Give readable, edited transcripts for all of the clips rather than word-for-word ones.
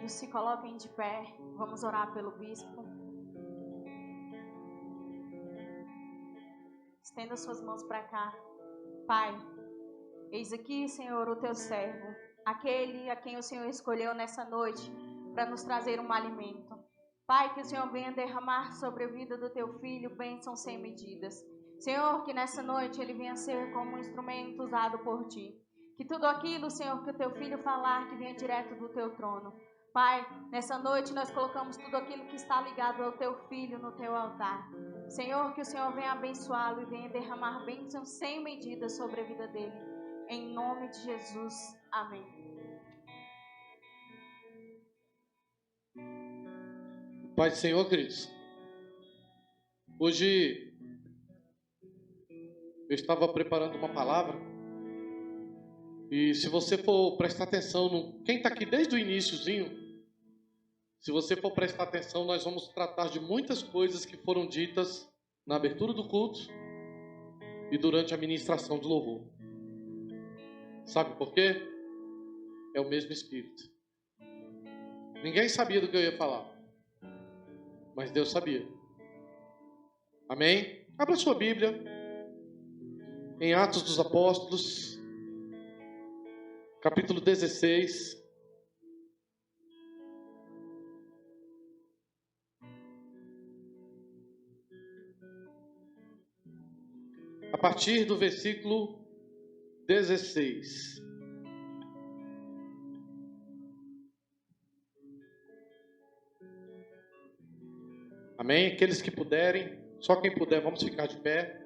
queridos, se coloquem de pé. Vamos orar pelo bispo. Estenda suas mãos para cá. Pai, eis aqui, Senhor, o teu servo, aquele a quem o Senhor escolheu nessa noite para nos trazer um alimento. Pai, que o Senhor venha derramar sobre a vida do teu filho bênçãos sem medidas. Senhor, que nessa noite ele venha ser como um instrumento usado por ti. Que tudo aquilo, Senhor, que o teu filho falar, que venha direto do teu trono. Pai, nessa noite nós colocamos tudo aquilo que está ligado ao teu filho no teu altar. Senhor, que o Senhor venha abençoá-lo e venha derramar bênçãos sem medida sobre a vida dele. Em nome de Jesus. Amém. Pai do Senhor, queridos. Hoje eu estava preparando uma palavra. E se você for prestar atenção, quem está aqui desde o iniciozinho, se você for prestar atenção, nós vamos tratar de muitas coisas que foram ditas na abertura do culto e durante a ministração do louvor. Sabe por quê? É o mesmo Espírito. Ninguém sabia do que eu ia falar, mas Deus sabia. Amém? Abra sua Bíblia em Atos dos Apóstolos, capítulo 16. A partir do versículo 16. Amém? Aqueles que puderem, só quem puder, vamos ficar de pé.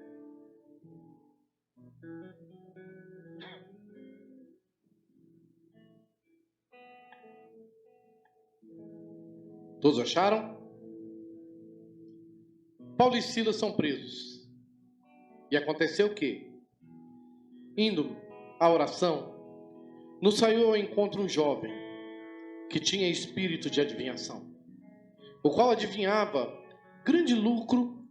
Todos acharam? Paulo e Silas são presos. E aconteceu o quê? Indo à oração, nos saiu ao encontro um jovem que tinha espírito de adivinhação, o qual adivinhava grande lucro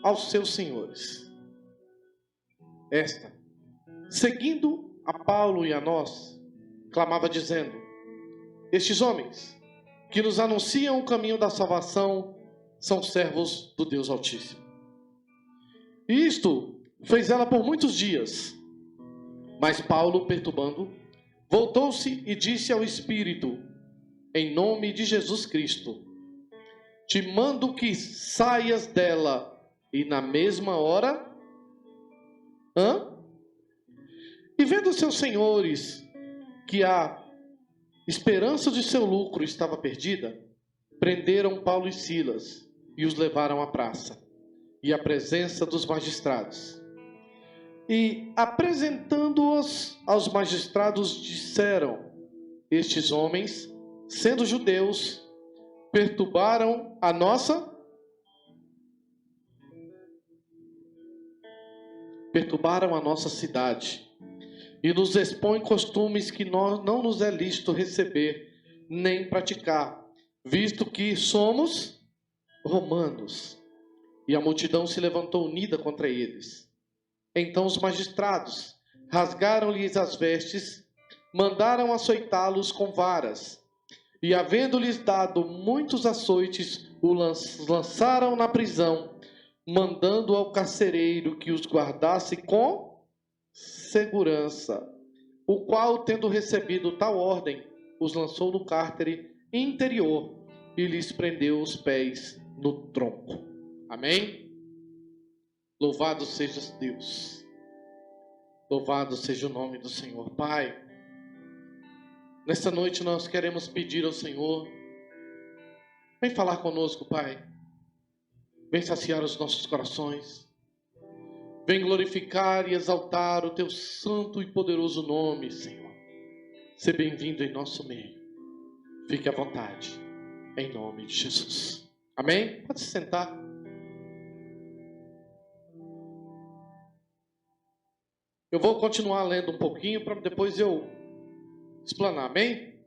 aos seus senhores. Esta, seguindo a Paulo e a nós, clamava dizendo: estes homens que nos anunciam o caminho da salvação são servos do Deus Altíssimo. E isto fez ela por muitos dias. Mas Paulo, perturbando, voltou-se e disse ao Espírito: em nome de Jesus Cristo, te mando que saias dela. E na mesma hora, e vendo seus senhores que a esperança de seu lucro estava perdida, prenderam Paulo e Silas e os levaram à praça e à presença dos magistrados. E, apresentando-os aos magistrados, disseram: estes homens, sendo judeus, perturbaram a nossa cidade e nos expõem costumes que não nos é lícito receber nem praticar, visto que somos romanos. E a multidão se levantou unida contra eles. Então os magistrados rasgaram-lhes as vestes, mandaram açoitá-los com varas, e havendo-lhes dado muitos açoites, o lançaram na prisão, mandando ao carcereiro que os guardasse com segurança, o qual, tendo recebido tal ordem, os lançou no cárcere interior e lhes prendeu os pés no tronco. Amém? Louvado seja Deus. Louvado seja o nome do Senhor. Pai, nesta noite nós queremos pedir ao Senhor, vem falar conosco, Pai. Vem saciar os nossos corações. Vem glorificar e exaltar o teu santo e poderoso nome, Senhor. Seja bem-vindo em nosso meio. Fique à vontade, em nome de Jesus. Amém? Pode se sentar. Eu vou continuar lendo um pouquinho para depois eu explanar, amém?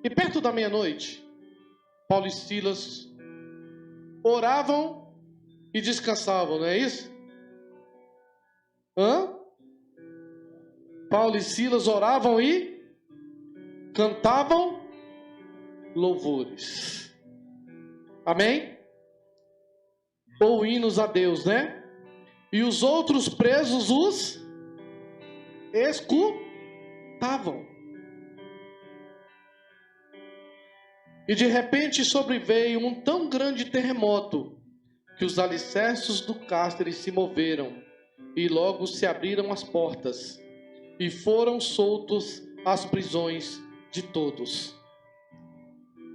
E perto da meia-noite, Paulo e Silas oravam e descansavam, não é isso? Paulo e Silas oravam e cantavam louvores. Amém? Ou hinos a Deus, né? E os outros presos os escutavam. E de repente sobreveio um tão grande terremoto que os alicerces do cárcere se moveram e logo se abriram as portas e foram soltos as prisões de todos.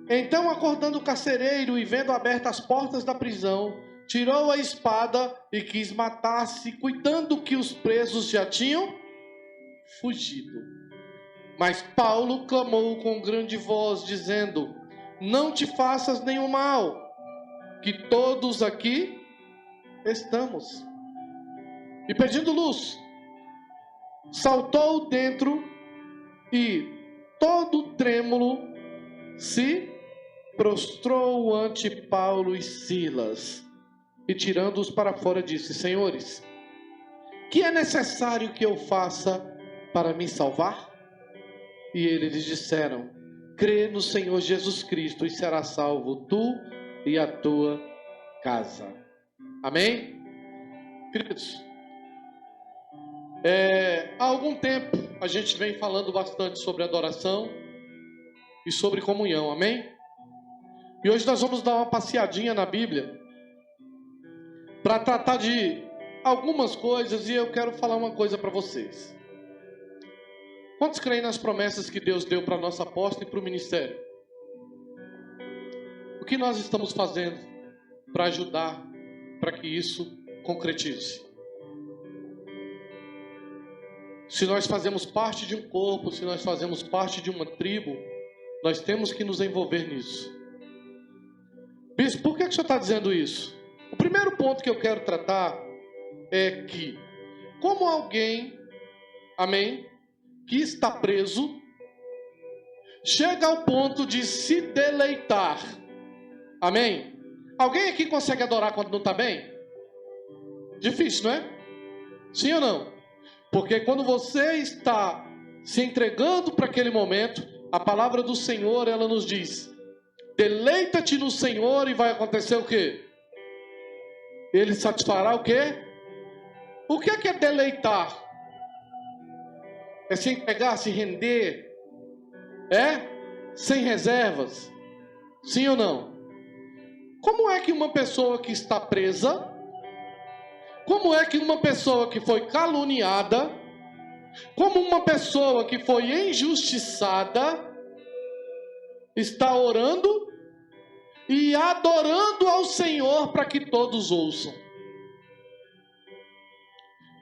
Então, acordando o carcereiro e vendo abertas as portas da prisão, tirou a espada e quis matar-se, cuidando que os presos já tinham fugido. Mas Paulo clamou com grande voz, dizendo: não te faças nenhum mal, que todos aqui estamos. E pedindo luz, saltou dentro e, todo trêmulo, se prostrou ante Paulo e Silas. E tirando-os para fora, disse: senhores, que é necessário que eu faça para me salvar? E eles lhes disseram: crê no Senhor Jesus Cristo e serás salvo tu e a tua casa. Amém? Queridos, há algum tempo a gente vem falando bastante sobre adoração e sobre comunhão, amém? E hoje nós vamos dar uma passeadinha na Bíblia para tratar de algumas coisas, e eu quero falar uma coisa para vocês. Quantos creem nas promessas que Deus deu para a nossa apóstola e para o ministério? O que nós estamos fazendo para ajudar para que isso concretize? Se nós fazemos parte de um corpo, se nós fazemos parte de uma tribo, nós temos que nos envolver nisso. Bispo, por que o senhor está dizendo isso? O primeiro ponto que eu quero tratar é que, como alguém, amém, que está preso, chega ao ponto de se deleitar, amém? Alguém aqui consegue adorar quando não está bem? Difícil, não é? Sim ou não? Porque quando você está se entregando para aquele momento, a palavra do Senhor, ela nos diz: deleita-te no Senhor e vai acontecer o quê? Ele satisfará o quê? O que é deleitar? É se entregar, se render? É? Sem reservas? Sim ou não? Como é que uma pessoa que está presa, como é que uma pessoa que foi caluniada, como uma pessoa que foi injustiçada, está orando e adorando ao Senhor para que todos ouçam?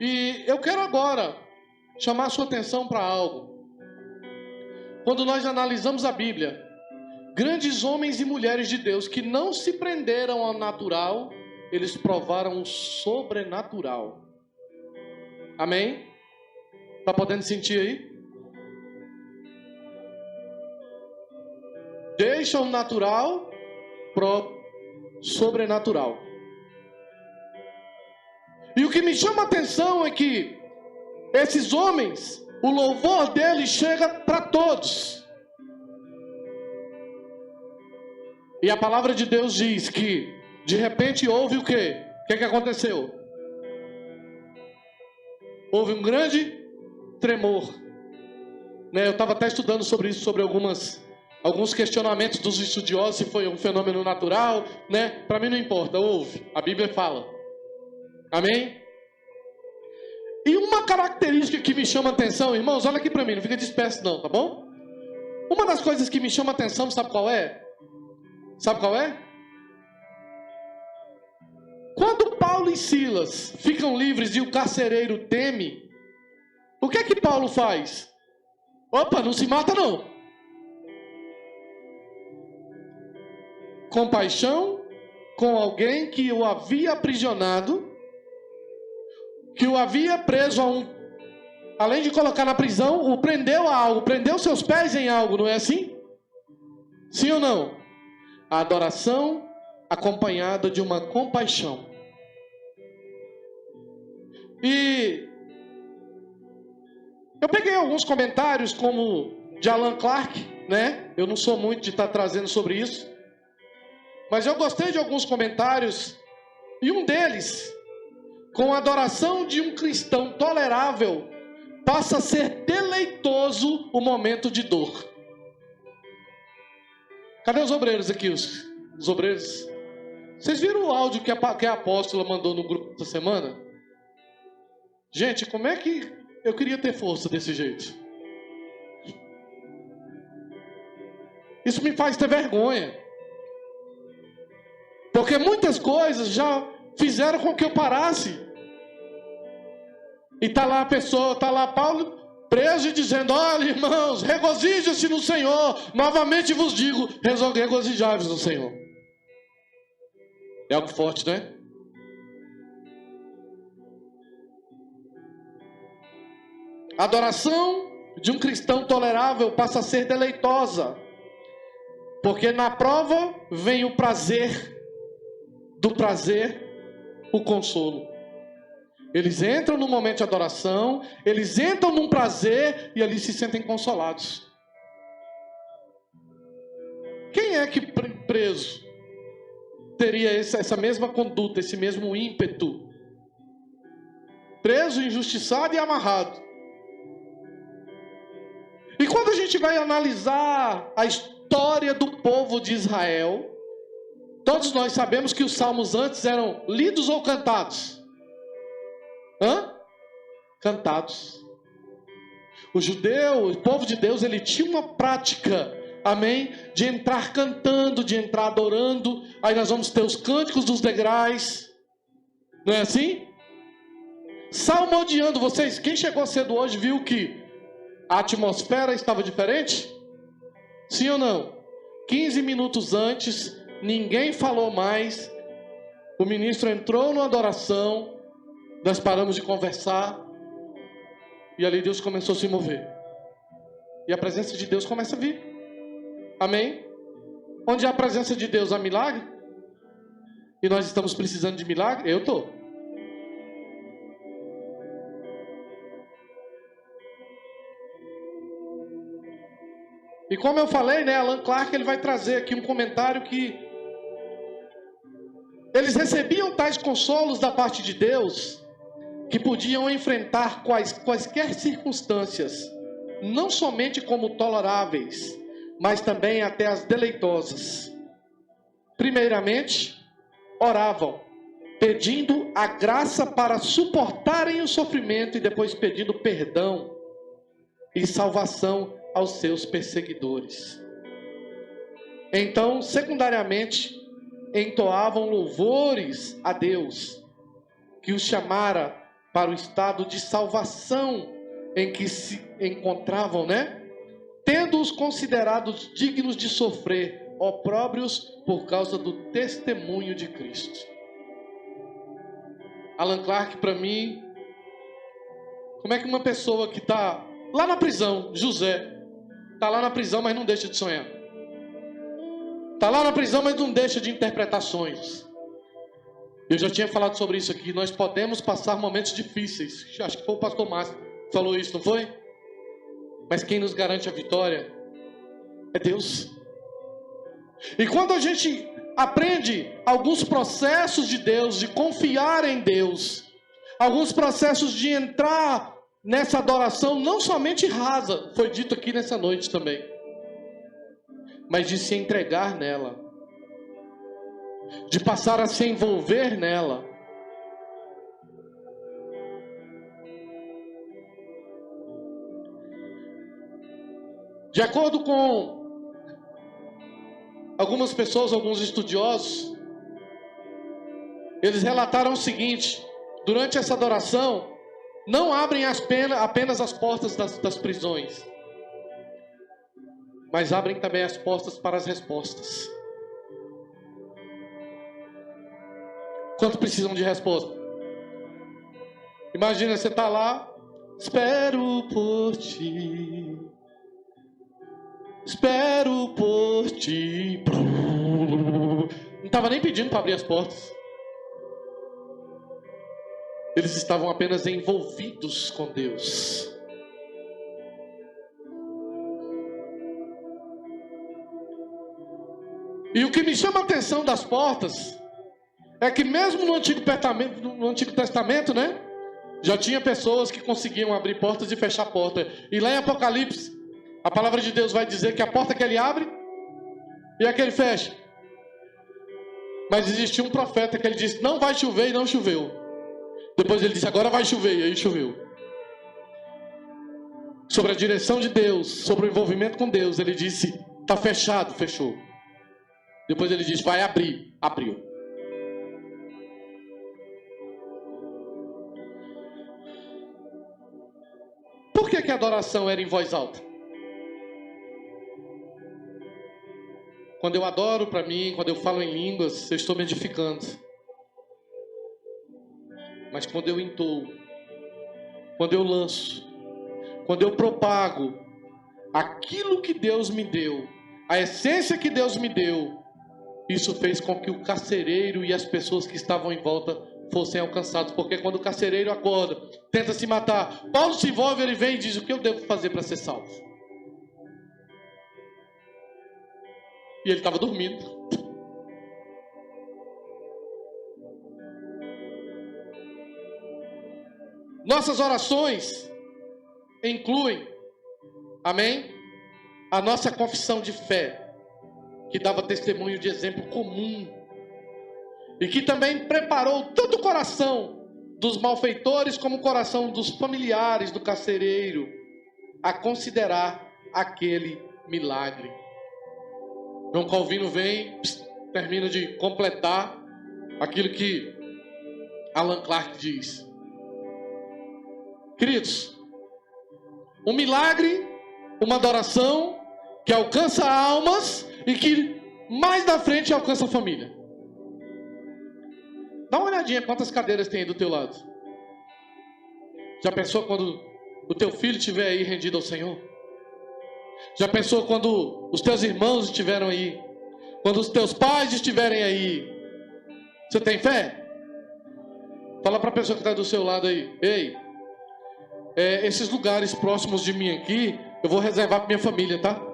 E eu quero agora chamar a sua atenção para algo. Quando nós analisamos a Bíblia, grandes homens e mulheres de Deus que não se prenderam ao natural, eles provaram o sobrenatural. Amém? Está podendo sentir aí? Deixa o natural pro sobrenatural. E o que me chama a atenção é que esses homens, o louvor deles chega para todos. E a palavra de Deus diz que de repente houve o quê? O que aconteceu? Houve um grande tremor. Eu estava até estudando sobre isso, sobre alguns questionamentos dos estudiosos, se foi um fenômeno natural, Para mim não importa, houve. A Bíblia fala. Amém? E uma característica que me chama a atenção, irmãos, olha aqui para mim, não fica disperso não, tá bom? Uma das coisas que me chama a atenção, sabe qual é? Sabe qual é? Quando Paulo e Silas ficam livres e o carcereiro teme, o que é que Paulo faz? Opa, não se mata não. Compaixão com alguém que o havia aprisionado, que o havia preso além de colocar na prisão, o prendeu a algo, prendeu seus pés em algo, não é assim? Sim ou não? A adoração acompanhada de uma compaixão. E eu peguei alguns comentários, como de Alan Clark, né? Eu não sou muito de estar trazendo sobre isso, mas eu gostei de alguns comentários, e um deles, com a adoração de um cristão tolerável, passa a ser deleitoso o momento de dor. Cadê os obreiros aqui, os obreiros? Vocês viram o áudio que a apóstola mandou no grupo essa semana? Gente, como é que eu queria ter força desse jeito? Isso me faz ter vergonha. Porque muitas coisas já fizeram com que eu parasse. E tá lá a pessoa, tá lá Paulo preso e dizendo: olha, irmãos, regozijem-se no Senhor. Novamente vos digo, regozijai-vos no Senhor. É algo forte, né? A adoração de um cristão tolerável passa a ser deleitosa, porque na prova vem o prazer, do prazer, o consolo. Eles entram no momento de adoração, eles entram num prazer e ali se sentem consolados. Quem é que preso teria essa mesma conduta, esse mesmo ímpeto? Preso, injustiçado e amarrado. E quando a gente vai analisar a história do povo de Israel, todos nós sabemos que os salmos antes eram lidos ou cantados? Cantados. O povo de Deus, ele tinha uma prática, amém, de entrar cantando, de entrar adorando. Aí nós vamos ter os cânticos dos degraus, não é assim? Salmodiando. Vocês, quem chegou cedo hoje viu que a atmosfera estava diferente? Sim ou não? 15 minutos antes, ninguém falou mais. O ministro entrou na adoração, nós paramos de conversar, e ali Deus começou a se mover. E a presença de Deus começa a vir. Amém? Onde há a presença de Deus, há milagre? E nós estamos precisando de milagre? Eu estou. E como eu falei, né, Alan Clark, ele vai trazer aqui um comentário que eles recebiam tais consolos da parte de Deus, que podiam enfrentar quaisquer circunstâncias, não somente como toleráveis, mas também até as deleitosas. Primeiramente, oravam, pedindo a graça para suportarem o sofrimento e depois pedindo perdão e salvação aos seus perseguidores. Então, secundariamente, entoavam louvores a Deus, que os chamara para o estado de salvação em que se encontravam, né? Tendo-os considerados dignos de sofrer opróbrios por causa do testemunho de Cristo. Alan Clark, para mim, como é que uma pessoa que está lá na prisão, José, está lá na prisão, mas não deixa de sonhar. Está lá na prisão, mas não deixa de interpretações. Eu já tinha falado sobre isso aqui. Nós podemos passar momentos difíceis. Acho que foi o pastor Márcio que falou isso, não foi? Mas quem nos garante a vitória é Deus. E quando a gente aprende alguns processos de Deus, de confiar em Deus, alguns processos de entrar nessa adoração, não somente rasa, foi dito aqui nessa noite também, mas de se entregar nela, de passar a se envolver nela. De acordo com algumas pessoas, alguns estudiosos, eles relataram o seguinte: durante essa adoração, não abrem apenas as portas das prisões, mas abrem também as portas para as respostas. Quantos precisam de resposta? Imagina, você está lá, espero por ti, espero por ti. Não estava nem pedindo para abrir as portas. Eles estavam apenas envolvidos com Deus. E o que me chama a atenção das portas é que mesmo no Antigo Testamento, né? Já tinha pessoas que conseguiam abrir portas e fechar portas. E lá em Apocalipse, a palavra de Deus vai dizer que a porta que ele abre e a que ele fecha. Mas existia um profeta que ele disse, não vai chover, e não choveu. Depois ele disse, agora vai chover, e aí choveu. Sobre a direção de Deus, sobre o envolvimento com Deus, ele disse, está fechado, fechou. Depois ele disse, vai abrir, abriu. Por que a adoração era em voz alta? Quando eu adoro para mim, quando eu falo em línguas, eu estou me edificando. Mas quando eu entoo, quando eu lanço, quando eu propago aquilo que Deus me deu, a essência que Deus me deu, isso fez com que o carcereiro e as pessoas que estavam em volta fossem alcançados. Porque quando o carcereiro acorda, tenta se matar, Paulo se envolve, ele vem e diz, o que eu devo fazer para ser salvo? E ele estava dormindo. Nossas orações incluem, amém? A nossa confissão de fé, que dava testemunho de exemplo comum, e que também preparou tanto o coração dos malfeitores como o coração dos familiares do carcereiro a considerar aquele milagre. João Calvino vem, termina de completar aquilo que Allan Clark diz. Queridos, um milagre, uma adoração que alcança almas e que mais na frente alcança a família. Dá uma olhadinha quantas cadeiras tem aí do teu lado. Já pensou quando o teu filho estiver aí rendido ao Senhor? Já pensou quando os teus irmãos estiveram aí? Quando os teus pais estiverem aí? Você tem fé? Fala para a pessoa que está do seu lado aí. Ei, esses lugares próximos de mim aqui, eu vou reservar para minha família, tá?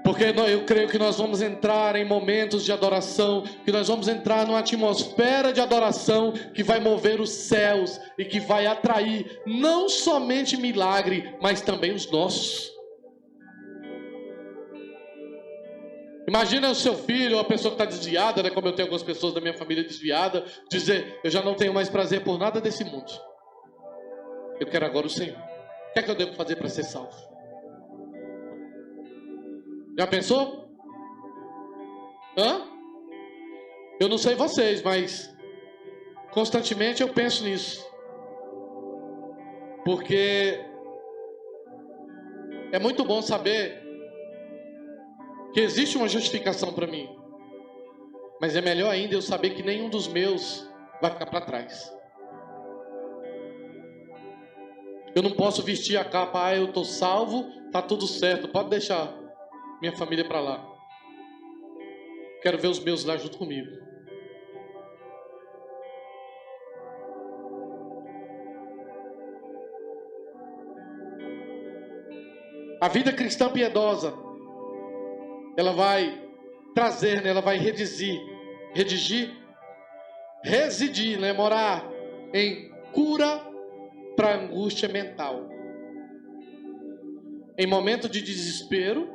Porque eu creio que nós vamos entrar em momentos de adoração, que nós vamos entrar numa atmosfera de adoração que vai mover os céus e que vai atrair não somente milagre, mas também os nossos. Imagina o seu filho, ou a pessoa que está desviada, né, como eu tenho algumas pessoas da minha família desviada, dizer, eu já não tenho mais prazer por nada desse mundo. Eu quero agora o Senhor. O que é que eu devo fazer para ser salvo? Já pensou? Eu não sei vocês, mas constantemente eu penso nisso. Porque é muito bom saber que existe uma justificação para mim. Mas é melhor ainda eu saber que nenhum dos meus vai ficar para trás. Eu não posso vestir a capa, eu estou salvo, tá tudo certo, pode deixar minha família para lá. Quero ver os meus lá junto comigo. A vida cristã piedosa, ela vai trazer, né, ela vai residir, né, morar em cura para angústia mental. Em momento de desespero,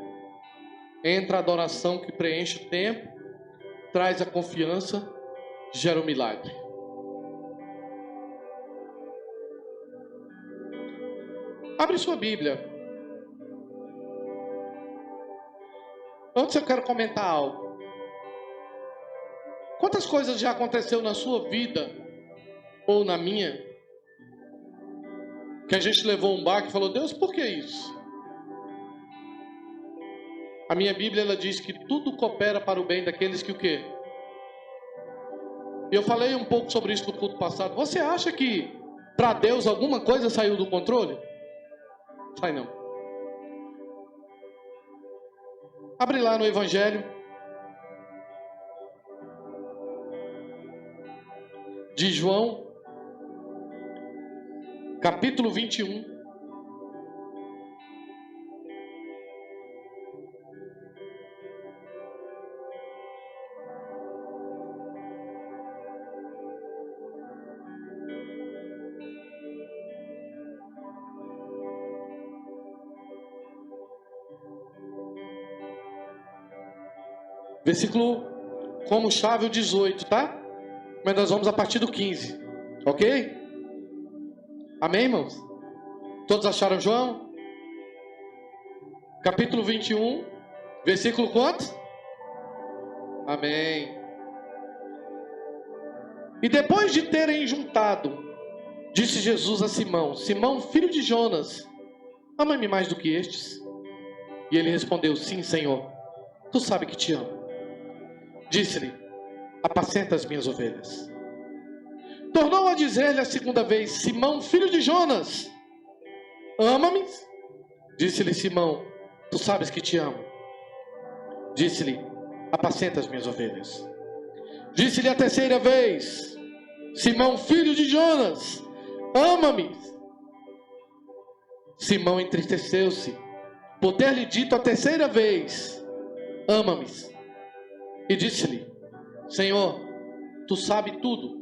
entra a adoração que preenche o tempo, traz a confiança, gera o milagre. Abre sua Bíblia. Antes eu quero comentar algo. Quantas coisas já aconteceu na sua vida, ou na minha, que a gente levou um baque e falou, Deus, por que isso? A minha Bíblia, ela diz que tudo coopera para o bem daqueles que o quê? Eu falei um pouco sobre isso no culto passado. Você acha que para Deus alguma coisa saiu do controle? Sai não. Abre lá no Evangelho de João, capítulo 21. versículo como chave o 18, tá? Mas nós vamos a partir do 15, ok? Amém, irmãos? Todos acharam João? Capítulo 21, versículo quanto? Amém. E depois de terem juntado, disse Jesus a Simão: Simão, filho de Jonas, ama-me mais do que estes? E ele respondeu: sim, Senhor, tu sabes que te amo. Disse-lhe: apacenta as minhas ovelhas. Tornou a dizer-lhe a segunda vez: Simão, filho de Jonas, ama-me? Disse-lhe Simão: tu sabes que te amo. Disse-lhe: apacenta as minhas ovelhas. Disse-lhe a terceira vez: Simão, filho de Jonas, ama-me? Simão entristeceu-se por ter lhe dito a terceira vez: ama-me. E disse-lhe: Senhor, tu sabes tudo.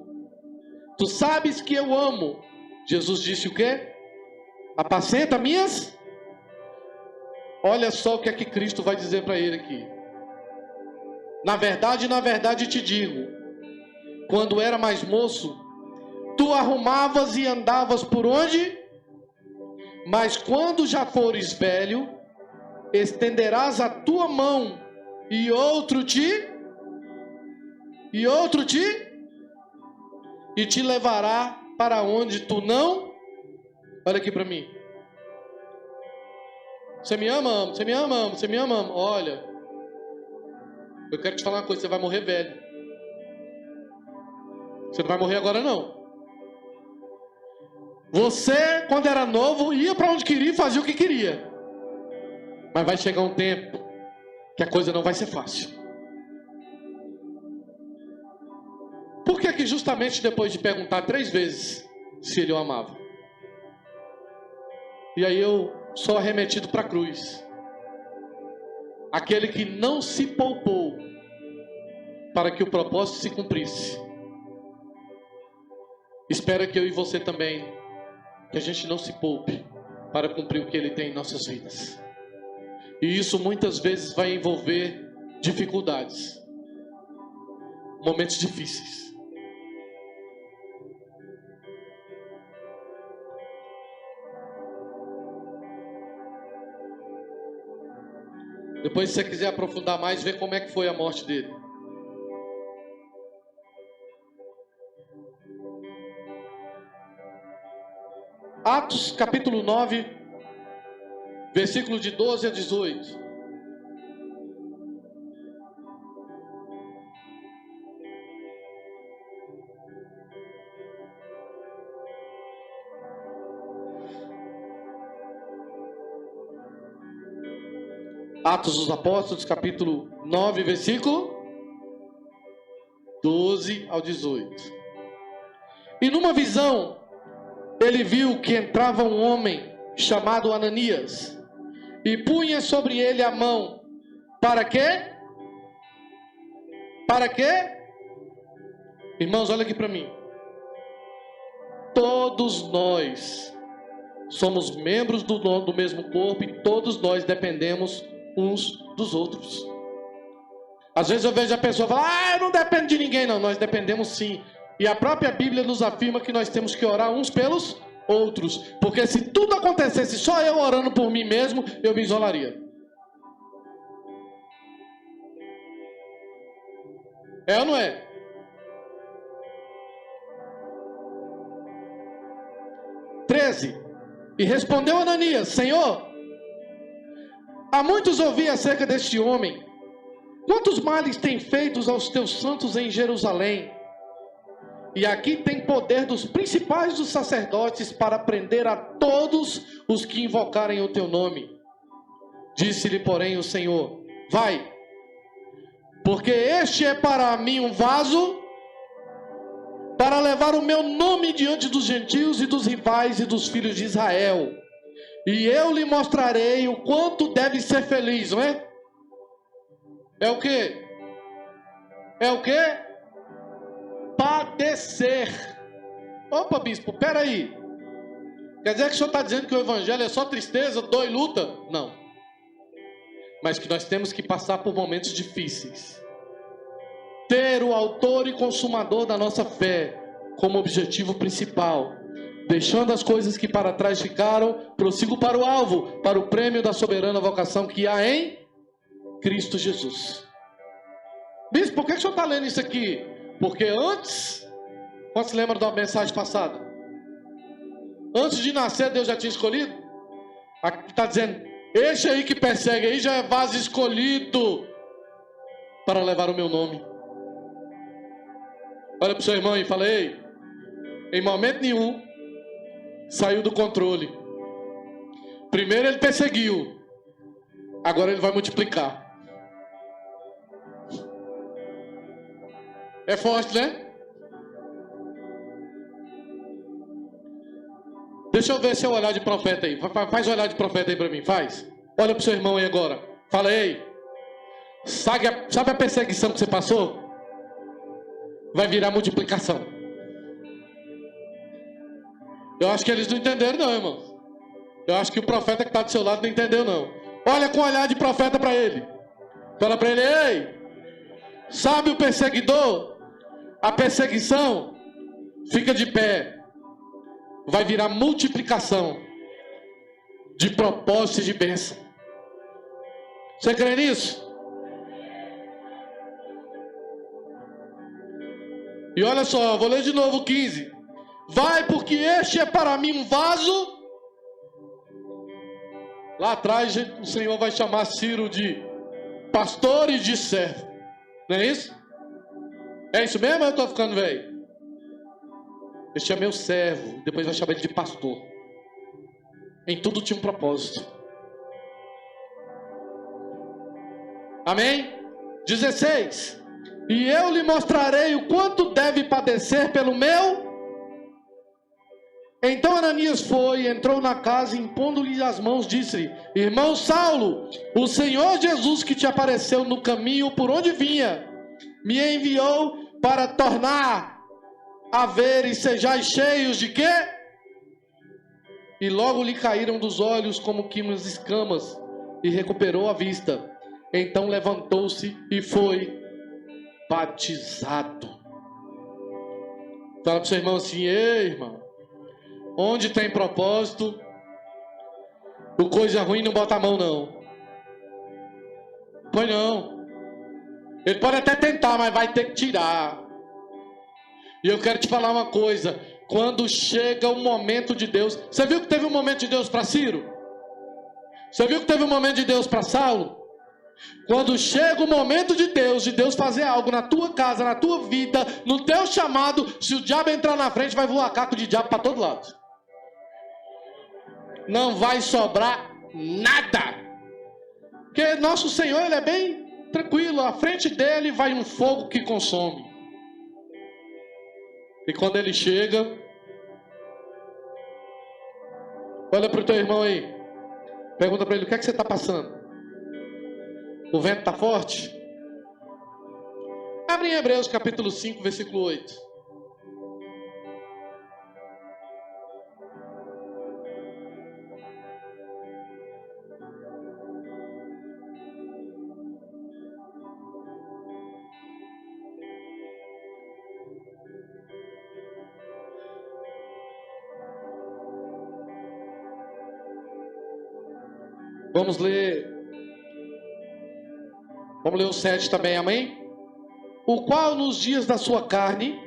Tu sabes que eu amo. Jesus disse o quê? Apacenta minhas. Olha só o que é que Cristo vai dizer para ele aqui. Na verdade te digo, quando era mais moço, tu arrumavas e andavas por onde? Mas quando já fores velho, estenderás a tua mão e outro te levará para onde tu não. Olha aqui para mim. Você me ama, amo. Você me ama, amo. Você me ama, amo. Olha, eu quero te falar uma coisa: você vai morrer velho. Você não vai morrer agora não. Você, quando era novo, ia para onde queria e fazia o que queria. Mas vai chegar um tempo que a coisa não vai ser fácil. Por que justamente depois de perguntar 3 vezes se ele o amava? E aí eu sou arremetido para a cruz. Aquele que não se poupou para que o propósito se cumprisse. Espero que eu e você também, que a gente não se poupe para cumprir o que ele tem em nossas vidas. E isso muitas vezes vai envolver dificuldades, momentos difíceis. Depois, se você quiser aprofundar mais, ver como é que foi a morte dele. Atos capítulo 9, versículo de 12 a 18. Atos dos Apóstolos, capítulo 9, versículo 12 ao 18. E numa visão, ele viu que entrava um homem chamado Ananias, e punha sobre ele a mão. Para quê? Para quê? Irmãos, olha aqui para mim. Todos nós somos membros do mesmo corpo, e todos nós dependemos uns dos outros. Às vezes eu vejo a pessoa falar: eu não dependo de ninguém. Não, nós dependemos sim. E a própria Bíblia nos afirma que nós temos que orar uns pelos outros. Porque se tudo acontecesse só eu orando por mim mesmo, eu me isolaria. É ou não é? E respondeu Ananias: Senhor, há muitos ouvi acerca deste homem. Quantos males tem feitos aos teus santos em Jerusalém? E aqui tem poder dos principais dos sacerdotes para prender a todos os que invocarem o teu nome. Disse-lhe, porém, o Senhor: vai, porque este é para mim um vaso para levar o meu nome diante dos gentios e dos rivais e dos filhos de Israel. E eu lhe mostrarei o quanto deve ser feliz, não é? É o quê? É o quê? Padecer. Opa, bispo, peraí. Quer dizer que o senhor está dizendo que o evangelho é só tristeza, dor e luta? Não. Mas que nós temos que passar por momentos difíceis. ter o autor e consumador da nossa fé como objetivo principal, deixando as coisas que para trás ficaram, prossigo para o alvo, para o prêmio da soberana vocação que há em Cristo Jesus. Bispo, por que o senhor está lendo isso aqui? Porque antes, quando se lembra da mensagem passada? Antes de nascer, Deus já tinha escolhido? Aqui está dizendo, este aí que persegue aí já é vaso escolhido para levar o meu nome. Olha para o seu irmão e fala, ei, em momento nenhum saiu do controle. Primeiro ele perseguiu, agora ele vai multiplicar. É forte, né? Deixa eu ver seu olhar de profeta aí. Faz o olhar de profeta aí para mim, faz. Olha para o seu irmão aí agora. Fala, ei, sabe a perseguição que você passou? Vai virar multiplicação. Eu acho que eles não entenderam não, irmão. Eu acho que o profeta que está do seu lado não entendeu não. Olha com o olhar de profeta para ele. Fala para ele, ei, sabe o perseguidor? A perseguição fica de pé. Vai virar multiplicação de propósito e de bênção. Você crê nisso? E olha só, vou ler de novo o 15. Vai, porque este é para mim um vaso. Lá atrás o Senhor vai chamar Ciro de pastor e de servo. Não é isso? É isso mesmo ou eu estou ficando velho? Eu chamei o servo, depois vai chamar ele de pastor. Em tudo tinha um propósito. Amém? 16. E eu lhe mostrarei o quanto deve padecer pelo meu. Então Ananias foi, entrou na casa, impondo-lhe as mãos, disse-lhe, irmão Saulo, o Senhor Jesus que te apareceu no caminho por onde vinha, me enviou para tornar a ver e sejais cheios de quê? E logo lhe caíram dos olhos como que umas escamas, e recuperou a vista. Então levantou-se e foi batizado. Fala para o seu irmão assim, ei irmão, onde tem propósito, o coisa ruim não bota a mão não. Pois não. Ele pode até tentar, mas vai ter que tirar. E eu quero te falar uma coisa, quando chega o momento de Deus, você viu que teve um momento de Deus para Ciro? Você viu que teve um momento de Deus para Saulo? Quando chega o momento de Deus fazer algo na tua casa, na tua vida, no teu chamado, se o diabo entrar na frente, vai voar caco de diabo para todo lado. Não vai sobrar nada. Porque nosso Senhor, Ele é bem tranquilo, à frente dele vai um fogo que consome. E quando ele chega, olha para o teu irmão aí, pergunta para ele, o que é que você está passando? O vento está forte? Abre em Hebreus capítulo 5, versículo 8. Vamos ler o 7 também, amém? O qual nos dias da sua carne,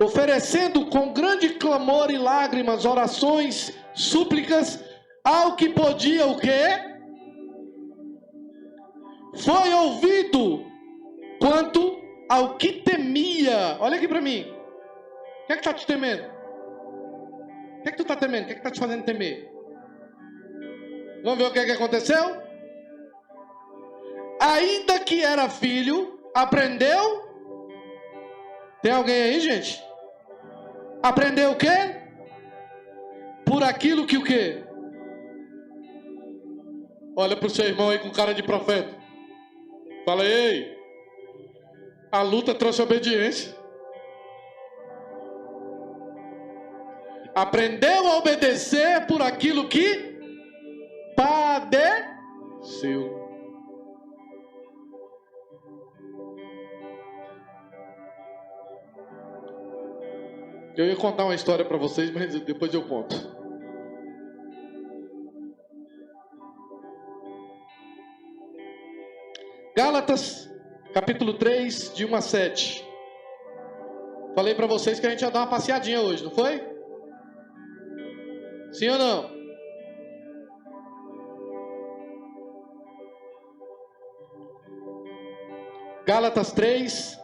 oferecendo com grande clamor e lágrimas, orações, súplicas, ao que podia o quê? Foi ouvido quanto ao que temia. Olha aqui para mim. O que é que está te temendo? O que é que tu está temendo? O que é que está te fazendo temer? Vamos ver o que é que aconteceu? Ainda que era filho, aprendeu. Tem alguém aí, gente? Aprendeu o quê? Por aquilo que o quê? Olha para o seu irmão aí com cara de profeta. Fala, ei, a luta trouxe obediência. Aprendeu a obedecer por aquilo que padeceu. Eu ia contar uma história para vocês, mas depois eu conto. Gálatas, capítulo 3, de 1 a 7. Falei para vocês que a gente ia dar uma passeadinha hoje, não foi? Sim ou não? Gálatas 3,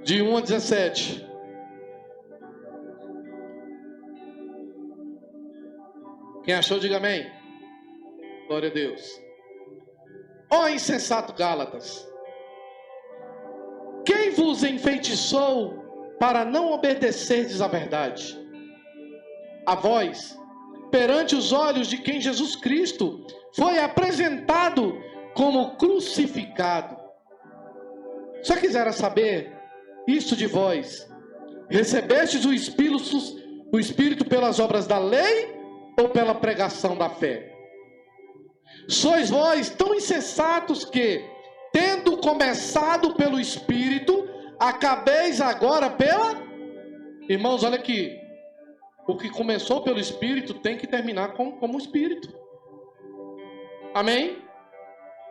de 1 a 17. Quem achou, diga amém. Glória a Deus. Ó insensato Gálatas, quem vos enfeitiçou para não obedecerdes à verdade? A vós, perante os olhos de quem Jesus Cristo foi apresentado como crucificado. Só quisera saber isto de vós: recebestes o Espírito pelas obras da lei ou pela pregação da fé? Sois vós tão insensatos que, tendo começado pelo Espírito, acabeis agora pela... Irmãos, olha aqui. O que começou pelo Espírito tem que terminar como o Espírito. Amém?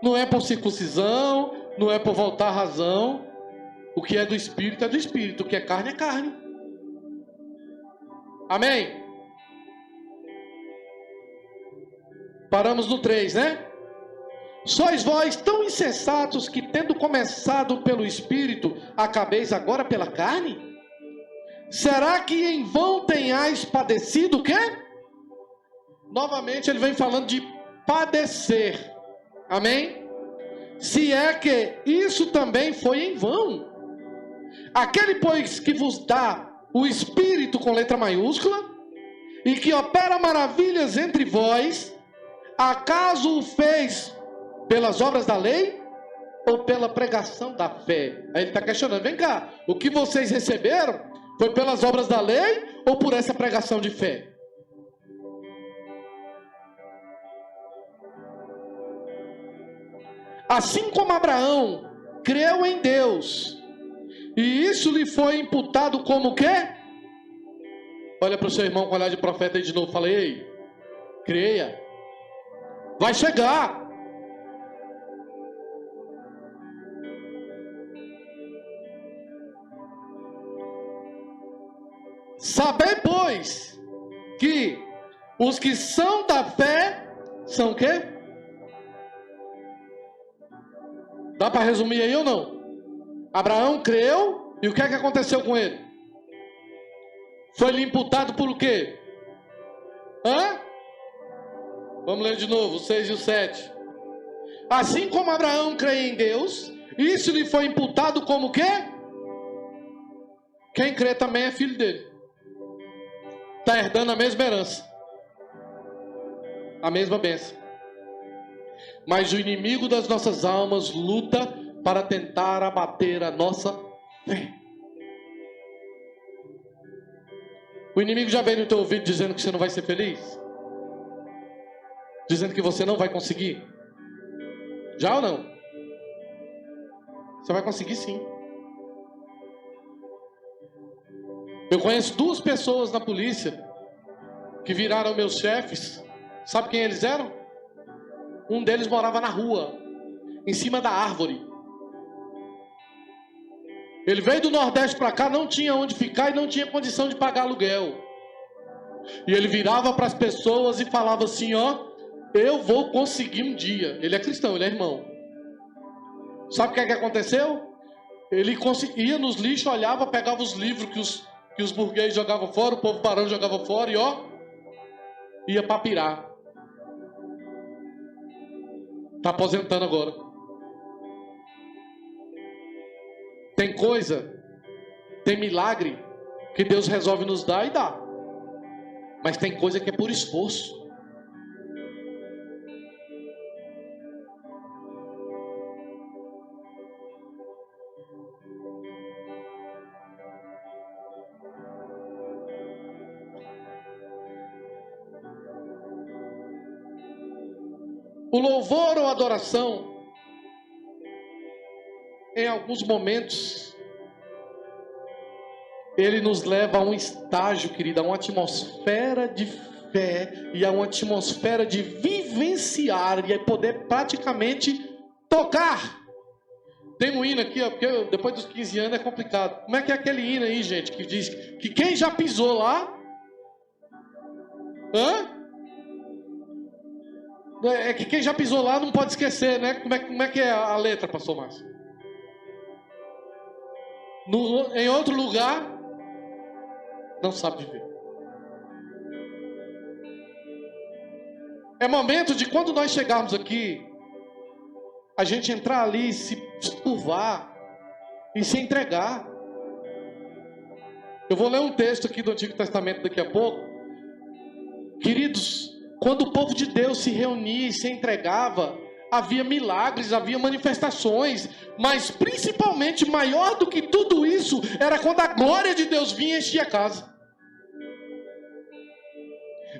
Não é por circuncisão, não é por voltar à razão. O que é do Espírito é do Espírito. O que é carne é carne. Amém? Paramos no 3, né? Sois vós tão insensatos que, tendo começado pelo Espírito, acabeis agora pela carne? Será que em vão tenhais padecido o quê? Novamente ele vem falando de padecer. Amém? Se é que isso também foi em vão. Aquele, pois, que vos dá o Espírito com letra maiúscula e que opera maravilhas entre vós, acaso o fez pelas obras da lei ou pela pregação da fé? Aí ele está questionando, vem cá, o que vocês receberam foi pelas obras da lei ou por essa pregação de fé? Assim como Abraão creu em Deus, e isso lhe foi imputado como o quê? Olha para o seu irmão com olhar de profeta aí de novo, fala, ei, creia, vai chegar. Sabei, pois, que os que são da fé são o quê? Dá para resumir aí ou não? Abraão creu e o que é que aconteceu com ele? Foi-lhe imputado por o quê? Vamos ler de novo, o 6 e o 7. Assim como Abraão crê em Deus, isso lhe foi imputado como o quê? Quem crê também é filho dele. Está herdando a mesma herança. A mesma bênção. Mas o inimigo das nossas almas luta para tentar abater a nossa fé. O inimigo já veio no teu ouvido dizendo que você não vai ser feliz? Dizendo que você não vai conseguir? Já ou não? Você vai conseguir sim. Eu conheço 2 pessoas na polícia que viraram meus chefes. Sabe quem eles eram? Um deles morava na rua, em cima da árvore. Ele veio do Nordeste para cá, não tinha onde ficar e não tinha condição de pagar aluguel. E ele virava para as pessoas e falava assim, ó, eu vou conseguir um dia. Ele é cristão, ele é irmão. Sabe o que é que aconteceu? Ele ia nos lixos, olhava, pegava os livros que os burgueses jogavam fora, o povo parando jogava fora e ó, ia para pirar. Está aposentando agora. Tem coisa, tem milagre que Deus resolve nos dar e dá. Mas tem coisa que é por esforço. O louvor ou adoração, em alguns momentos, ele nos leva a um estágio, querida, a uma atmosfera de fé e a uma atmosfera de vivenciar e poder praticamente tocar. Tem um hino aqui, ó, porque depois dos 15 anos é complicado. Como é que é aquele hino aí, gente, que diz que quem já pisou lá... É que quem já pisou lá não pode esquecer, né? Como é que é a letra, pastor Márcio? Em outro lugar, não sabe viver. É momento de quando nós chegarmos aqui, a gente entrar ali, se curvar e se entregar. Eu vou ler um texto aqui do Antigo Testamento daqui a pouco. Queridos, quando o povo de Deus se reunia e se entregava, havia milagres, havia manifestações, mas principalmente, maior do que tudo isso, era quando a glória de Deus vinha e enchia a casa.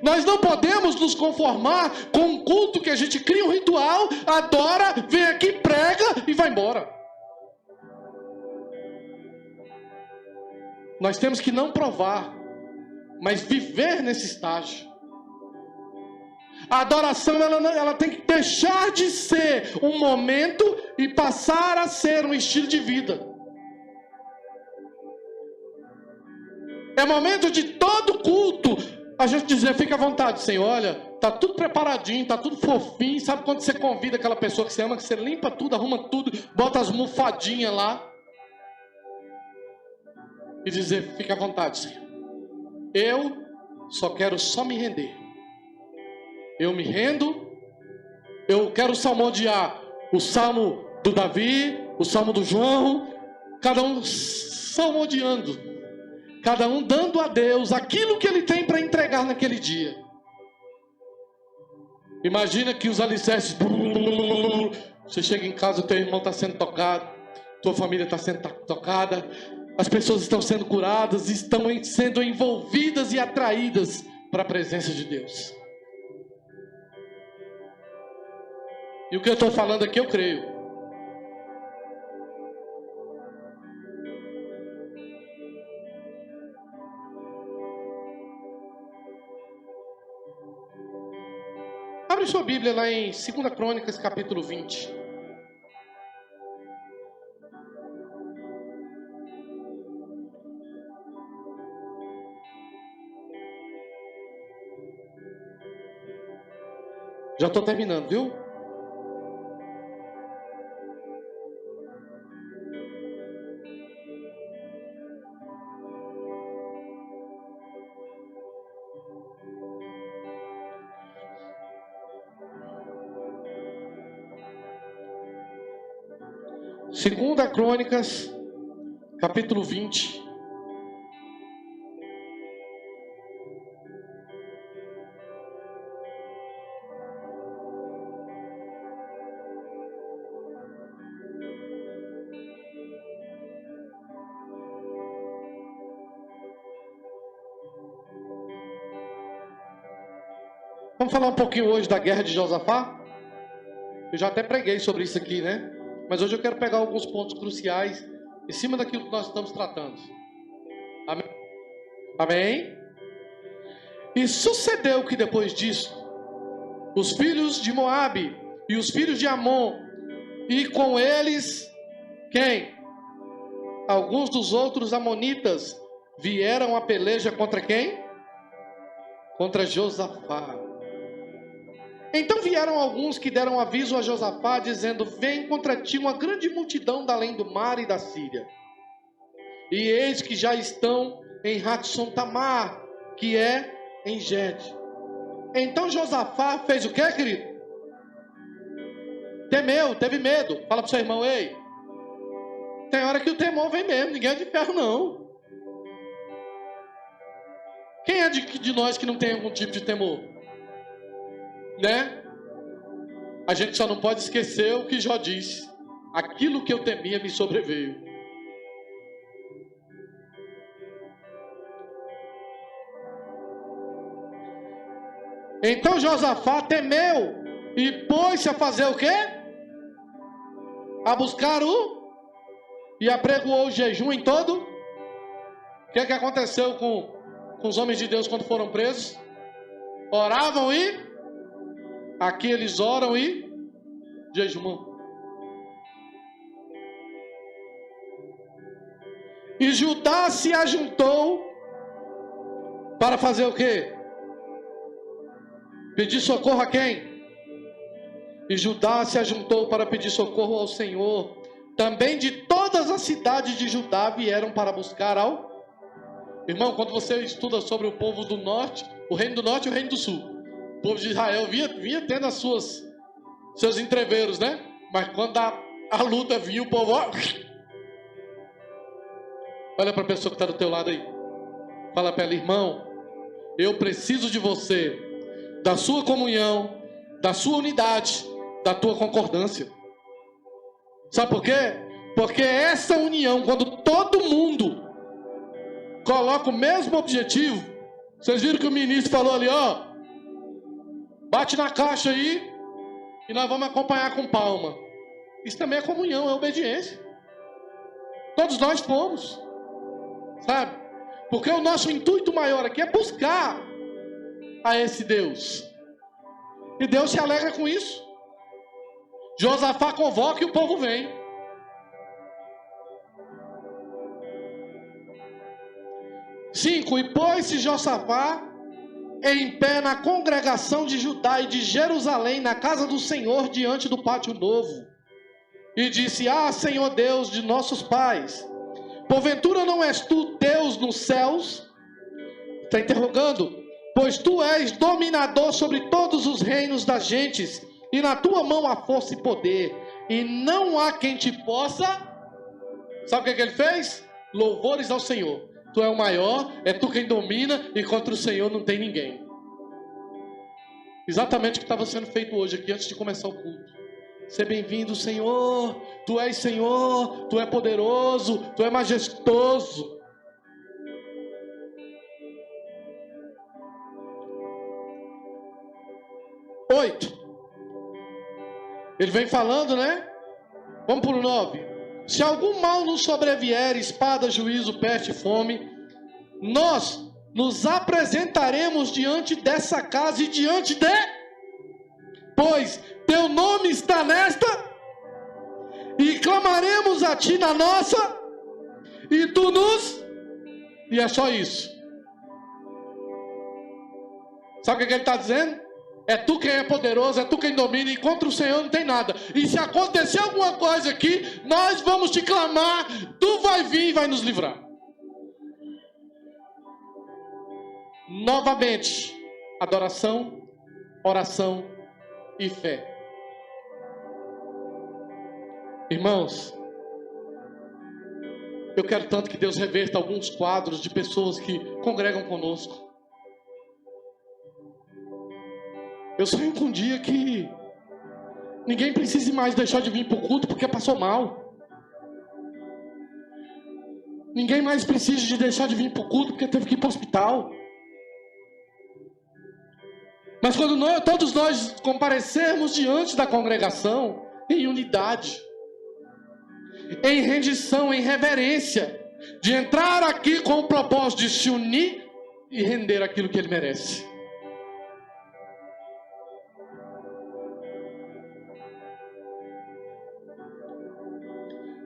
Nós não podemos nos conformar com um culto que a gente cria um ritual, adora, vem aqui, prega e vai embora. Nós temos que não provar, mas viver nesse estágio. A adoração ela tem que deixar de ser um momento e passar a ser um estilo de vida. É momento de todo culto a gente dizer, fica à vontade, Senhor, olha, tá tudo preparadinho, tá tudo fofinho. Sabe quando você convida aquela pessoa que você ama, que você limpa tudo, arruma tudo, bota as almofadinhas lá e dizer, fica à vontade, Senhor, eu só quero me render. Eu me rendo. Eu quero salmodiar o salmo do Davi, o salmo do João, cada um salmodiando, cada um dando a Deus aquilo que ele tem para entregar naquele dia. Imagina que os alicerces, você chega em casa, o teu irmão está sendo tocado, tua família está sendo tocada, as pessoas estão sendo curadas, estão sendo envolvidas e atraídas para a presença de Deus. E o que eu estou falando aqui eu creio. Abre sua Bíblia lá em 2 Crônicas, capítulo 20. Já estou terminando, viu? Segunda Crônicas, capítulo 20. Vamos falar um pouquinho hoje da guerra de Josafá? Eu já até preguei sobre isso aqui, né? Mas hoje eu quero pegar alguns pontos cruciais em cima daquilo que nós estamos tratando. Amém? Amém? E sucedeu que depois disso, os filhos de Moabe e os filhos de Amon, e com eles, quem? Alguns dos outros amonitas, vieram a peleja contra quem? Contra Josafá. Então vieram alguns que deram aviso a Josafá, dizendo, vem contra ti uma grande multidão da além do mar e da Síria. E eis que já estão em Hatson Tamar, que é em Gede. Então Josafá fez o que, querido? Temeu, teve medo. Fala para o seu irmão, ei, tem hora que o temor vem mesmo, ninguém é de ferro não. Quem é de nós que não tem algum tipo de temor? Né? A gente só não pode esquecer o que Jó disse. Aquilo que eu temia me sobreveio. Então Josafá temeu e pôs-se a fazer o quê? A buscar e apregoou o jejum em todo. que é que aconteceu com os homens de Deus quando foram presos? Oravam e aqui eles oram e jejumam. E Judá se ajuntou para fazer o quê? Pedir socorro a quem? E Judá se ajuntou para pedir socorro ao Senhor. Também de todas as cidades de Judá vieram para buscar ao... Irmão, quando você estuda sobre o povo do norte, o reino do norte e o reino do sul, o povo de Israel vinha tendo seus entreveiros, né? Mas quando a luta vinha, o povo... Olha para a pessoa que está do teu lado aí. Fala para ela: irmão, eu preciso de você, da sua comunhão, da sua unidade, da tua concordância. Sabe por quê? Porque essa união, quando todo mundo coloca o mesmo objetivo, vocês viram que o ministro falou ali, ó, bate na caixa aí e nós vamos acompanhar com palma. Isso também é comunhão, é obediência. Todos nós fomos, sabe? Porque o nosso intuito maior aqui é buscar a esse Deus. E Deus se alegra com isso. Josafá convoca e o povo vem. Cinco, e pôs-se Josafá em pé na congregação de Judá e de Jerusalém, na casa do Senhor, diante do pátio novo. E disse: ah, Senhor Deus de nossos pais, porventura não és tu Deus nos céus? Está interrogando. Pois tu és dominador sobre todos os reinos das gentes, e na tua mão há força e poder, e não há quem te possa... Sabe o que ele fez? Louvores ao Senhor. Tu é o maior, é tu quem domina, e contra o Senhor não tem ninguém. Exatamente o que estava sendo feito hoje aqui, antes de começar o culto. Seja bem-vindo, Senhor. Tu és Senhor, tu é poderoso, tu é majestoso. Oito. Ele vem falando, né? Vamos para o 9. Se algum mal nos sobrevier, espada, juízo, peste, fome, nós nos apresentaremos diante dessa casa e diante de... Pois teu nome está nesta, e clamaremos a ti na nossa, e tu nos... E é só isso. Sabe o que ele está dizendo? É tu quem é poderoso, é tu quem domina, e contra o Senhor não tem nada. E se acontecer alguma coisa aqui, nós vamos te clamar, tu vai vir e vai nos livrar. Novamente, adoração, oração e fé. Irmãos, eu quero tanto que Deus reverta alguns quadros de pessoas que congregam conosco. Eu sonho com um dia que ninguém precise mais deixar de vir para o culto porque passou mal. Ninguém mais precisa de deixar de vir para o culto porque teve que ir para o hospital. Mas quando todos nós comparecermos diante da congregação, em unidade, em rendição, em reverência, de entrar aqui com o propósito de se unir e render aquilo que ele merece.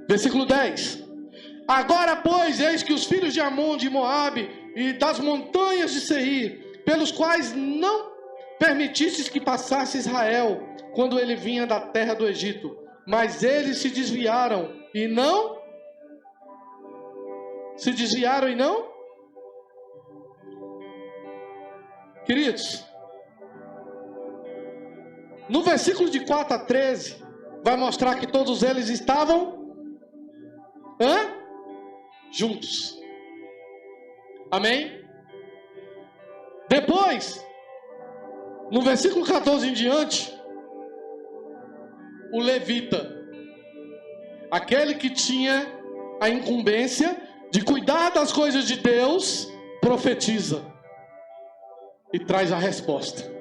Versículo 10. Agora, pois, eis que os filhos de Amon, de Moabe e das montanhas de Seir, pelos quais não permitistes que passasse Israel, quando ele vinha da terra do Egito, mas eles se desviaram e não... Se desviaram e não... Queridos, no versículo de 4 a 13, vai mostrar que todos eles estavam... juntos. Amém? Depois, no versículo 14 em diante, o levita, aquele que tinha a incumbência de cuidar das coisas de Deus, profetiza e traz a resposta.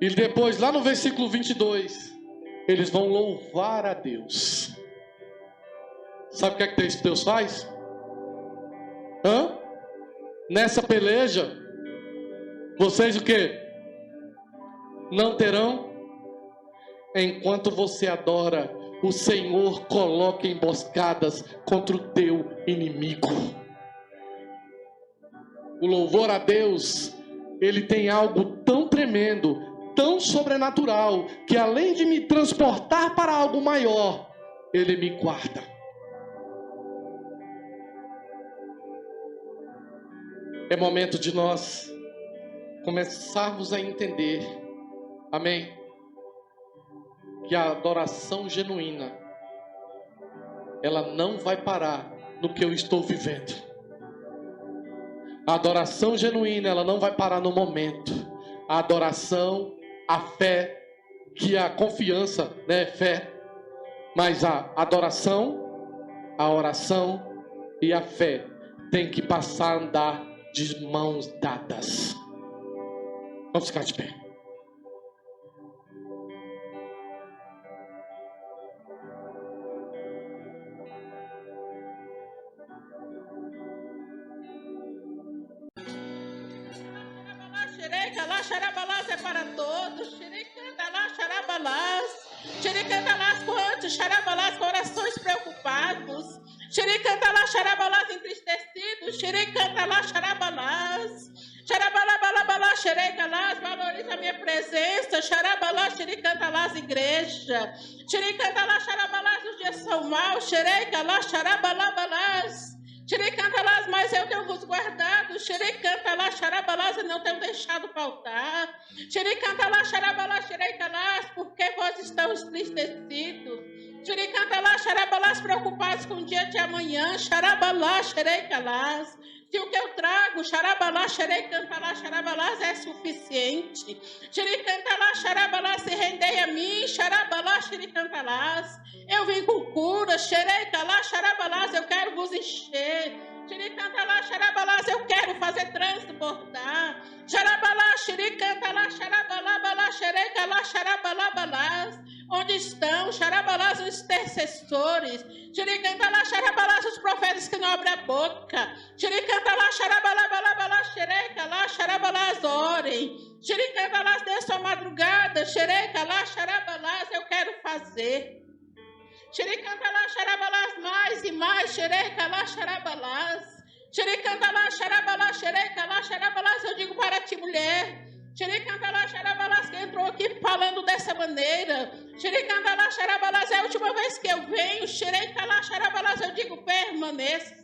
E depois, lá no versículo 22, eles vão louvar a Deus. Sabe o que é que Deus faz? Nessa peleja, vocês o quê? Não terão? Enquanto você adora, o Senhor coloca emboscadas contra o teu inimigo. O louvor a Deus, ele tem algo tão tremendo, tão sobrenatural, que além de me transportar para algo maior, ele me guarda. É momento de nós começarmos a entender, amém, que a adoração genuína, ela não vai parar no que eu estou vivendo. A adoração genuína, ela não vai parar no momento. A adoração, a fé, que a confiança, né, é fé, mas a adoração, a oração e a fé tem que passar a andar de mãos dadas. Vamos ficar de pé. Xarabalás é para todos. Xericandalás, xarabalás. Xericandalás, quantos? Xarabalás, corações preocupados. Xericandalás, xarabalás, entristecidos. Xericandalás, xarabalás. Xarabalabalá, xerecalás, valoriza a minha presença. Xarabalás, xericandalás, igreja. Xericandalás, xarabalás, os dias são maus. Xerecalás, xarabalabalás. Xerecantalás, mas eu tenho vos guardado. Xerecantalás, xarabalás, eu não tenho deixado faltar. Xerecantalás, xarabalás, xerecalás, porque vós estão entristecidos. Xerecantalás, xarabalás, preocupados com o dia de amanhã. Xarabalás, xerecalás. Se o que eu trago, xarabalás, xerecantalás, xarabalás, é suficiente. Xerecantalás, xarabalás, se rendei a mim. Xarabalás, xerecantalás. Eu vim com cura. Xerecalás, xarabalás, eu quero vos encher. Xerecantalás, xarabalás, eu quero fazer transbordar. Xarabalás, xerecantalás, xarabalás, xerecalás, xarabalabalás. Onde estão, xarabalás, os intercessores? Xerecantalás, xarabalás, os profetas que não abrem a boca. Xerecantalás, xarabalabalás, xerecalás, xarabalás, orem. Xerecantalás, dessa madrugada. Xerecalás, xarabalás, eu quero fazer. Xerecantalás, xarabalás, mais e mais. Xerecalás, xarabalás. Xerecantalás, xarabalás, xerecalás, xarabalás, eu digo para ti, mulher. Xerecantalás, xarabalás, que entrou aqui falando dessa maneira. Xerecantalás, xarabalás, é a última vez que eu venho. Xerecantalás, xarabalás, eu digo permaneça.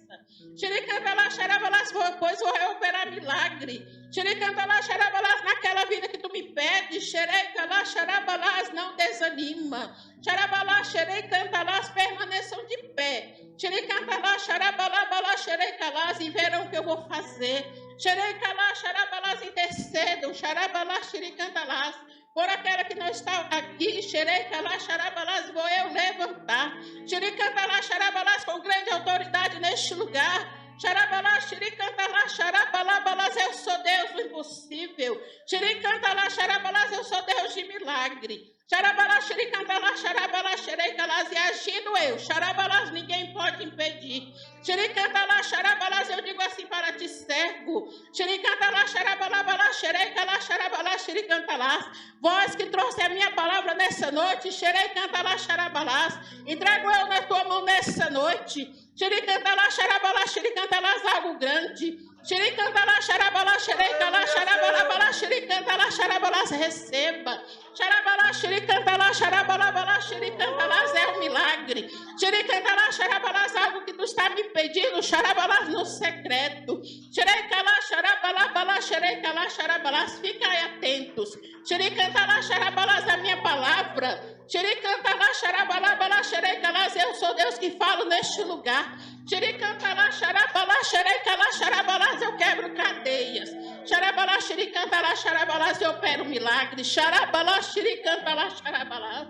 Xerecantalás, xarabalás, pois vou operar milagre. Xerecantalás, xarabalás, naquela vida que tu me pedes. Xerecantalás, xarabalás, não desanima. Xarabalás, xerecantalás, permaneçam de pé. Xerecantalás, xarabalabalás, xerecalás, e verão o que eu vou fazer. Xerecalás, xarabalás, intercedam. Xarabalás, xerecantalás. Por aquela que não está aqui, xerecalás, xarabalás, vou eu levantar. Xerecantalás, xarabalás, com grande autoridade neste lugar. Xarabalás, xericantalás, xarabalabalás, eu sou Deus do impossível. Xericantalás, xarabalás, eu sou Deus de milagre. Xarabalás, xericantalás, xarabalás, xerecalás, e agindo eu, xarabalás, ninguém pode impedir. Xericantalás, xarabalás, eu digo assim para ti, cego. Xericantalás, xarabalabalás, xerecalás, xarabalás, xericantalás. Vós que trouxe a minha palavra nessa noite, xericantalás, xarabalás, entrego eu na tua mão nessa noite. Xericantalás, xarabalás, xericantalás, algo grande. Xericantalás, xarabalás, xerecalás, xarabalabalás, xericantalás, xarabalás, receba. Xarabalás, xericantalás, xarabalabalás, xericantalás, é um milagre. Xericantalás, xarabalás, algo que tu está me pedindo, xarabalás, no secreto. Xerecalás, xarabalabalás, xerecalás, xarabalás, fica aí atentos. Xericantalás, xarabalás, a minha palavra. Xericantalás, xarabalabalás, xerecalás, eu sou Deus que falo neste lugar. Xericantalás, xarabalás, xerecalás, xarabalás, eu quebro cadeias. Xarabalás, xericantalás, xarabalás, eu opero milagre. Xarabalás, xericantalás, xarabalás.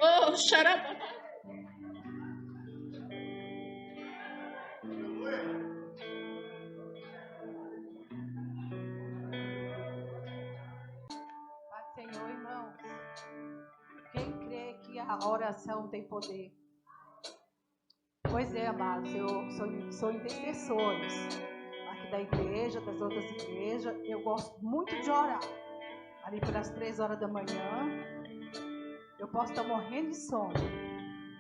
Oh, xarabalás. Senhor, irmãos, quem crê que a oração tem poder? Pois é, amados, eu sou intercessores aqui da igreja, das outras igrejas. Eu gosto muito de orar. Ali pelas 3 horas da manhã, eu posso estar morrendo de sono,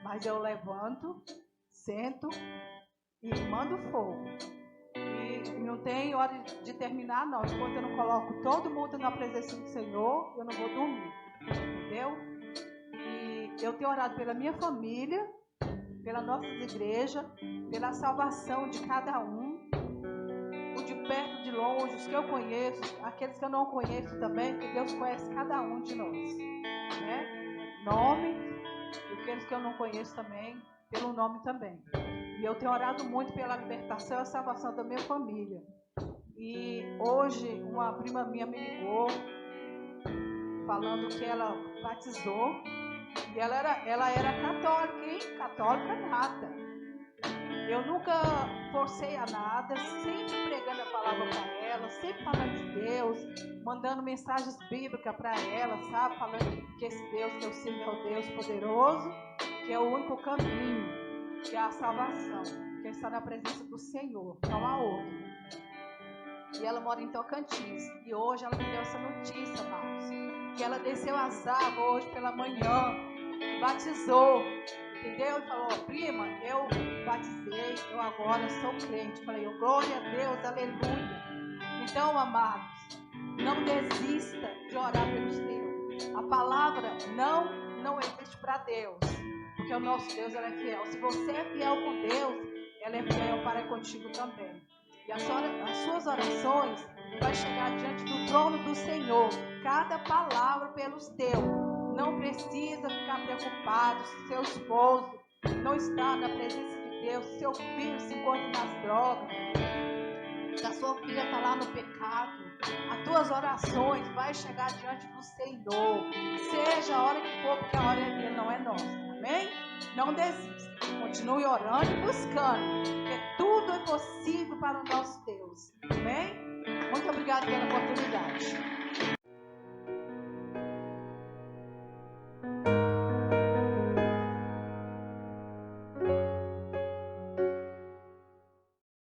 mas eu levanto, sento e mando fogo. E não tem hora de terminar, não. Enquanto eu não coloco todo mundo na presença do Senhor, eu não vou dormir. Entendeu? E eu tenho orado pela minha família, pela nossa igreja, pela salvação de cada um, o de perto, de longe, os que eu conheço, aqueles que eu não conheço também, porque Deus conhece cada um de nós, né? Nome, e aqueles que eu não conheço também, pelo nome também. E eu tenho orado muito pela libertação e a salvação da minha família. E hoje uma prima minha me ligou, falando que ela batizou. E ela era católica, hein? Católica nada. Eu nunca forcei a nada, sempre pregando a palavra para ela, sempre falando de Deus, mandando mensagens bíblicas para ela, sabe? Falando que esse Deus que eu sirvo é o Deus poderoso, que é o único caminho, que é a salvação, que está na presença do Senhor, não há outro. E ela mora em Tocantins. E hoje ela me deu essa notícia, Marcos, que ela desceu as águas hoje pela manhã, batizou, entendeu? E falou: prima, eu batizei, eu agora sou crente. Falei: oh, glória a Deus, aleluia. Então, amados, não desista de orar pelos teus. A palavra não existe para Deus, porque o nosso Deus, ele é fiel. Se você é fiel com Deus, ela é fiel para contigo também. E as suas orações vai chegar diante do trono do Senhor. Cada palavra pelos teus. Não precisa ficar preocupado se seu esposo não está na presença de Deus, se seu filho se encontra nas drogas, se a sua filha está lá no pecado. As tuas orações vai chegar diante do Senhor. Seja a hora que for, porque a hora dele não é nossa. Amém? Não desista. Continue orando e buscando, porque tudo é possível para o nosso Deus. Amém? Muito obrigada pela oportunidade.